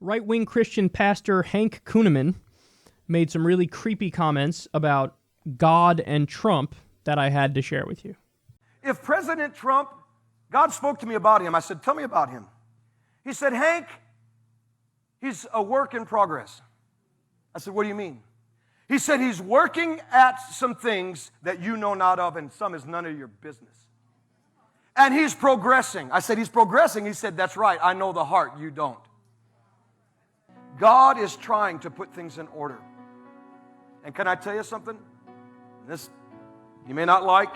right-wing Christian pastor Hank Kuhneman made some really creepy comments about God and Trump that I had to share with you. If President Trump, God spoke to me about him. I said, tell me about him. He said, Hank, he's a work in progress. I said, what do you mean? He said, he's working at some things that you know not of, and some is none of your business. And he's progressing. I said, he's progressing. He said, that's right. I know the heart. You don't. God is trying to put things in order. And can I tell you something? This you may not like.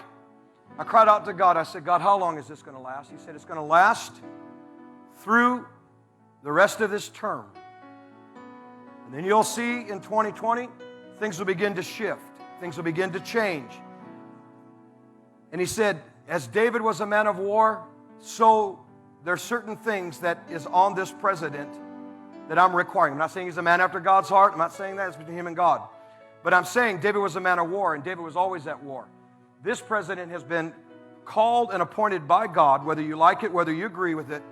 I cried out to God. I said, God, how long is this going to last? He said, it's going to last through the rest of this term. And then you'll see in 2020, things will begin to shift. Things will begin to change. And he said, as David was a man of war, so there are certain things that is on this president that I'm requiring. I'm not saying he's a man after God's heart. I'm not saying that. It's between him and God. But I'm saying David was a man of war, and David was always at war. This president has been called and appointed by God, whether you like it, whether you agree with it,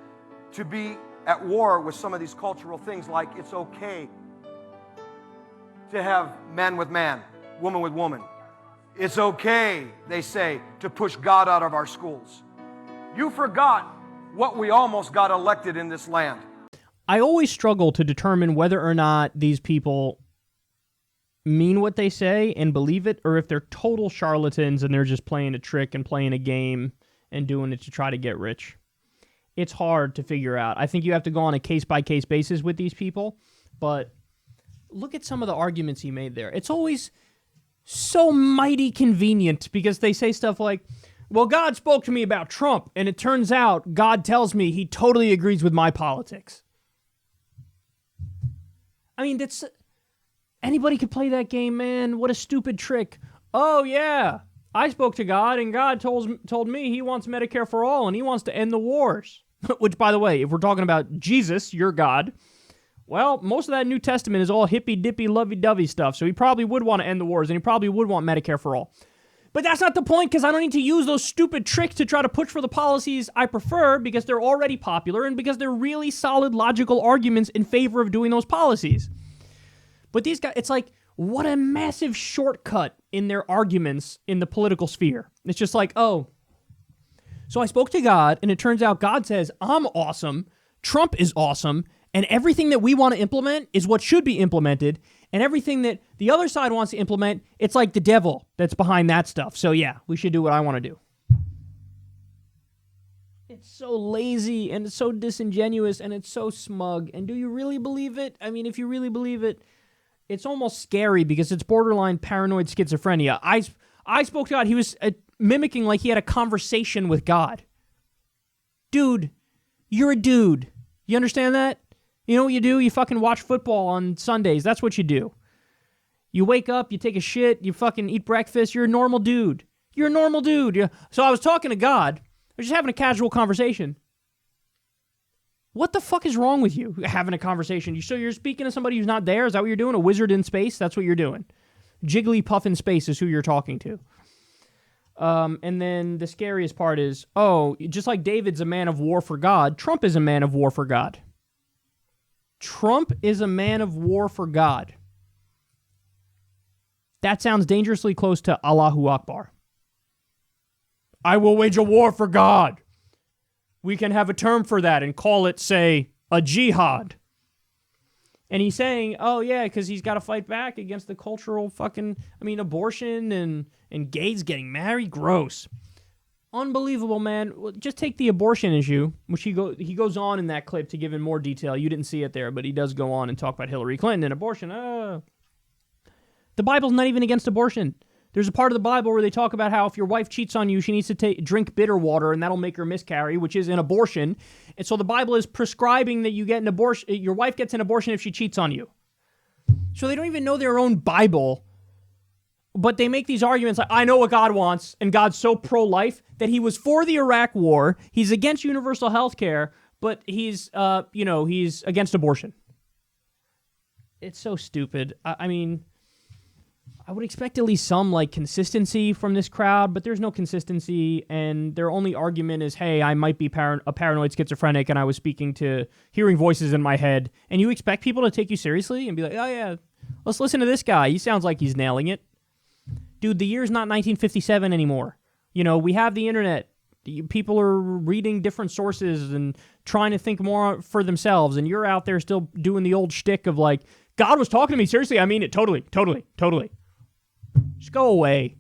to be at war with some of these cultural things, like it's okay to have man with man, woman with woman. It's okay, they say, to push God out of our schools. You forgot what we almost got elected in this land. I always struggle to determine whether or not these people mean what they say and believe it, or if they're total charlatans and they're just playing a trick and playing a game and doing it to try to get rich. It's hard to figure out. I think you have to go on a case-by-case basis with these people, but look at some of the arguments he made there. It's always so mighty convenient because they say stuff like, well, God spoke to me about Trump, and it turns out God tells me he totally agrees with my politics. I mean, that's... Anybody could play that game, man. What a stupid trick. Oh, yeah, I spoke to God, and God told me he wants Medicare for all, and he wants to end the wars. Which, by the way, if we're talking about Jesus, your God, well, most of that New Testament is all hippy-dippy, lovey-dovey stuff, so he probably would want to end the wars, and he probably would want Medicare for all. But that's not the point, because I don't need to use those stupid tricks to try to push for the policies I prefer, because they're already popular, and because they're really solid, logical arguments in favor of doing those policies. But these guys, it's like, what a massive shortcut in their arguments in the political sphere. It's just like, oh, so I spoke to God, and it turns out God says, I'm awesome, Trump is awesome, and everything that we want to implement is what should be implemented, and everything that the other side wants to implement, it's like the devil that's behind that stuff. So yeah, we should do what I want to do. It's so lazy, and it's so disingenuous, and it's so smug. And do you really believe it? I mean, if you really believe it, it's almost scary because it's borderline paranoid schizophrenia. I spoke to God. He was mimicking like he had a conversation with God. Dude, you're a dude. You understand that? You know what you do? You fucking watch football on Sundays. That's what you do. You wake up, you take a shit, you fucking eat breakfast. You're a normal dude. You're a normal dude. So I was talking to God. I was just having a casual conversation. What the fuck is wrong with you having a conversation? So you're speaking to somebody who's not there? Is that what you're doing? A wizard in space? That's what you're doing. Jigglypuff in space is who you're talking to. And then the scariest part is, oh, just like David's a man of war for God, Trump is a man of war for God. Trump is a man of war for God. That sounds dangerously close to Allahu Akbar. I will wage a war for God. We can have a term for that and call it, say, a jihad. And he's saying, oh, yeah, because he's got to fight back against the cultural fucking, abortion and gays getting married. Gross. Unbelievable, man. Well, just take the abortion issue, which he goes on in that clip to give in more detail. You didn't see it there, but he does go on and talk about Hillary Clinton and abortion. The Bible's not even against abortion. There's a part of the Bible where they talk about how if your wife cheats on you, she needs to drink bitter water, and that'll make her miscarry, which is an abortion. And so the Bible is prescribing that you get an abortion. Your wife gets an abortion if she cheats on you. So they don't even know their own Bible, but they make these arguments like, I know what God wants, and God's so pro-life that he was for the Iraq war, he's against universal health care, but he's against abortion. It's so stupid. I would expect at least some like consistency from this crowd, but there's no consistency, and their only argument is, hey, I might be a paranoid schizophrenic, and I was hearing voices in my head, and you expect people to take you seriously and be like, oh yeah, let's listen to this guy. He sounds like he's nailing it. Dude, the year's not 1957 anymore. We have the internet. People are reading different sources and trying to think more for themselves, and you're out there still doing the old shtick of like, God was talking to me, seriously, I mean it, totally. Just go away.